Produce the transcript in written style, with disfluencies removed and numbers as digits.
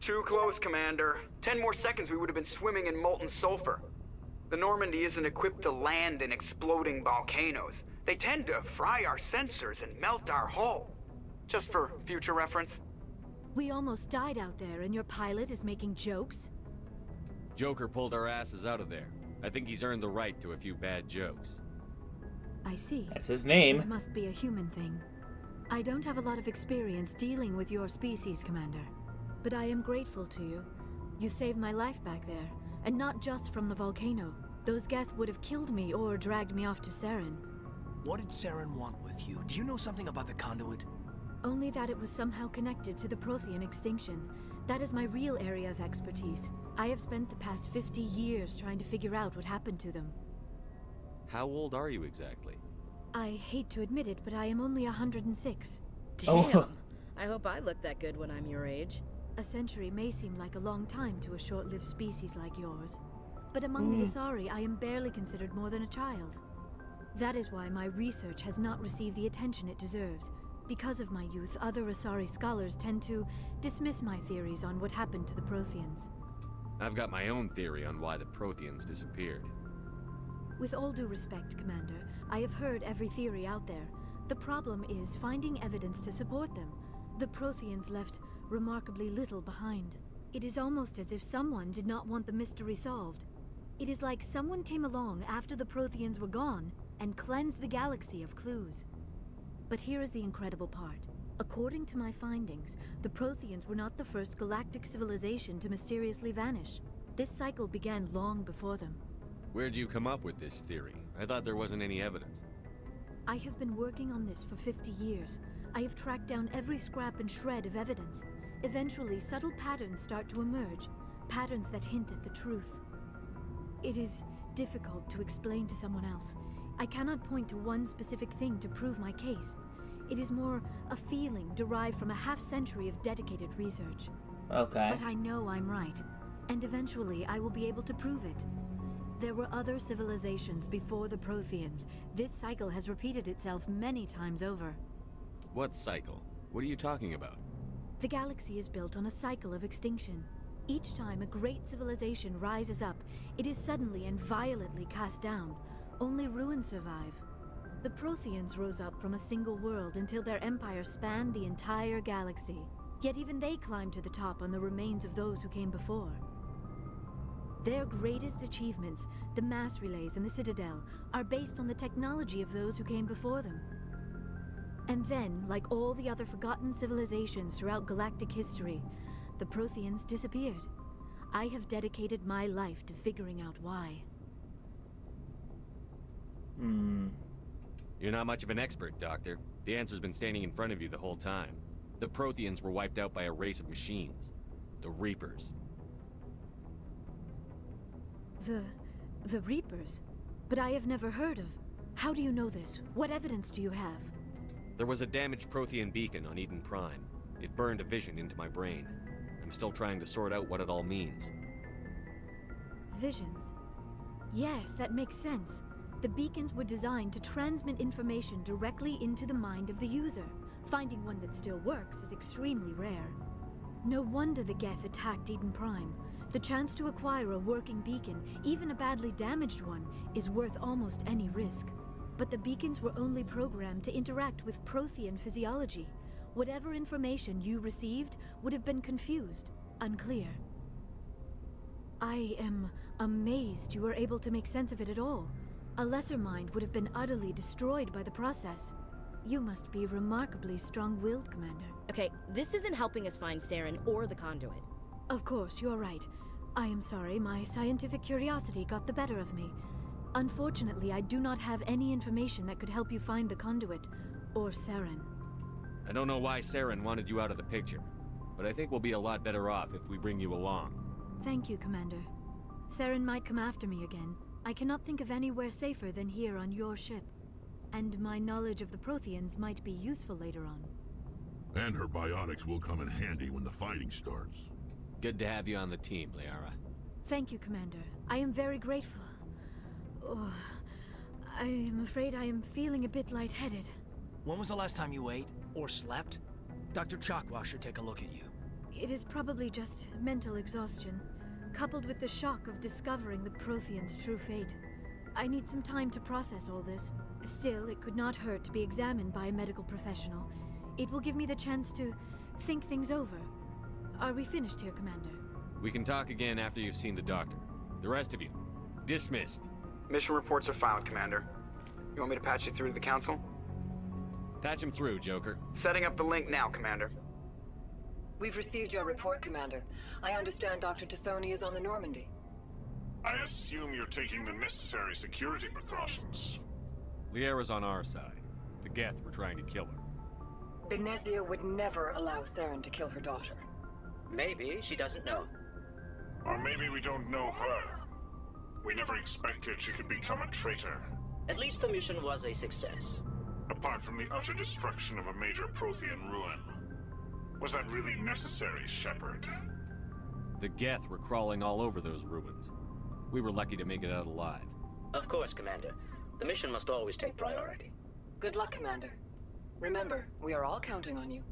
Too close, Commander. 10 more seconds we would have been swimming in molten sulfur. The Normandy isn't equipped to land in exploding volcanoes. They tend to fry our sensors and melt our hull. Just for future reference. We almost died out there, and your pilot is making jokes? Joker pulled our asses out of there. I think he's earned the right to a few bad jokes. I see. That's his name. It must be a human thing. I don't have a lot of experience dealing with your species, Commander. But I am grateful to you. You saved my life back there, and not just from the volcano. Those Geth would have killed me or dragged me off to Saren. What did Saren want with you? Do you know something about the conduit? Only that it was somehow connected to the Prothean extinction. That is my real area of expertise. I have spent the past 50 years trying to figure out what happened to them. How old are you exactly? I hate to admit it, but I am only 106. Damn! Oh. I hope I look that good when I'm your age. A century may seem like a long time to a short-lived species like yours. But among the Asari, I am barely considered more than a child. That is why my research has not received the attention it deserves. Because of my youth, other Asari scholars tend to dismiss my theories on what happened to the Protheans. I've got my own theory on why the Protheans disappeared. With all due respect, Commander, I have heard every theory out there. The problem is finding evidence to support them. The Protheans left remarkably little behind. It is almost as if someone did not want the mystery solved. It is like someone came along after the Protheans were gone and cleansed the galaxy of clues. But here is the incredible part. According to my findings, the Protheans were not the first galactic civilization to mysteriously vanish. This cycle began long before them. Where'd you come up with this theory? I thought there wasn't any evidence. I have been working on this for 50 years. I have tracked down every scrap and shred of evidence. Eventually, subtle patterns start to emerge, patterns that hint at the truth. It is difficult to explain to someone else. I cannot point to one specific thing to prove my case. It is more a feeling derived from a half-century of dedicated research. Okay. But I know I'm right, and eventually I will be able to prove it. There were other civilizations before the Protheans. This cycle has repeated itself many times over. What cycle? What are you talking about? The galaxy is built on a cycle of extinction. Each time a great civilization rises up, it is suddenly and violently cast down. Only ruins survive. The Protheans rose up from a single world until their empire spanned the entire galaxy. Yet even they climbed to the top on the remains of those who came before. Their greatest achievements, the mass relays and the Citadel, are based on the technology of those who came before them. And then, like all the other forgotten civilizations throughout galactic history, the Protheans disappeared. I have dedicated my life to figuring out why. You're not much of an expert, Doctor. The answer's been standing in front of you the whole time. The Protheans were wiped out by a race of machines. The Reapers. The Reapers? But I have never heard of. How do you know this? What evidence do you have? There was a damaged Prothean beacon on Eden Prime. It burned a vision into my brain. I'm still trying to sort out what it all means. Visions? Yes, that makes sense. The beacons were designed to transmit information directly into the mind of the user. Finding one that still works is extremely rare. No wonder the Geth attacked Eden Prime. The chance to acquire a working beacon, even a badly damaged one, is worth almost any risk. But the beacons were only programmed to interact with Prothean physiology. Whatever information you received would have been confused, unclear. I am amazed you were able to make sense of it at all. A lesser mind would have been utterly destroyed by the process. You must be remarkably strong-willed, Commander. Okay, this isn't helping us find Saren or the conduit. Of course, you're right. I am sorry, my scientific curiosity got the better of me. Unfortunately, I do not have any information that could help you find the conduit, or Saren. I don't know why Saren wanted you out of the picture, but I think we'll be a lot better off if we bring you along. Thank you, Commander. Saren might come after me again. I cannot think of anywhere safer than here on your ship. And my knowledge of the Protheans might be useful later on. And her biotics will come in handy when the fighting starts. Good to have you on the team, Liara. Thank you, Commander. I am very grateful. Oh, I am afraid I am feeling a bit lightheaded. When was the last time you ate or slept? Dr. Chakwa should take a look at you. It is probably just mental exhaustion, coupled with the shock of discovering the Prothean's true fate. I need some time to process all this. Still, it could not hurt to be examined by a medical professional. It will give me the chance to think things over. Are we finished here, Commander? We can talk again after you've seen the doctor. The rest of you, dismissed. Mission reports are filed, Commander. You want me to patch you through to the Council? Patch him through, Joker. Setting up the link now, Commander. We've received your report, Commander. I understand Dr. Tassoni is on the Normandy. I assume you're taking the necessary security precautions. Liara's on our side. The Geth were trying to kill her. Benezia would never allow Saren to kill her daughter. Maybe she doesn't know. Or maybe we don't know her. We never expected she could become a traitor. At least the mission was a success. Apart from the utter destruction of a major Prothean ruin. Was that really necessary, Shepard? The Geth were crawling all over those ruins. We were lucky to make it out alive. Of course, Commander. The mission must always take priority. Good luck, Commander. Remember, we are all counting on you.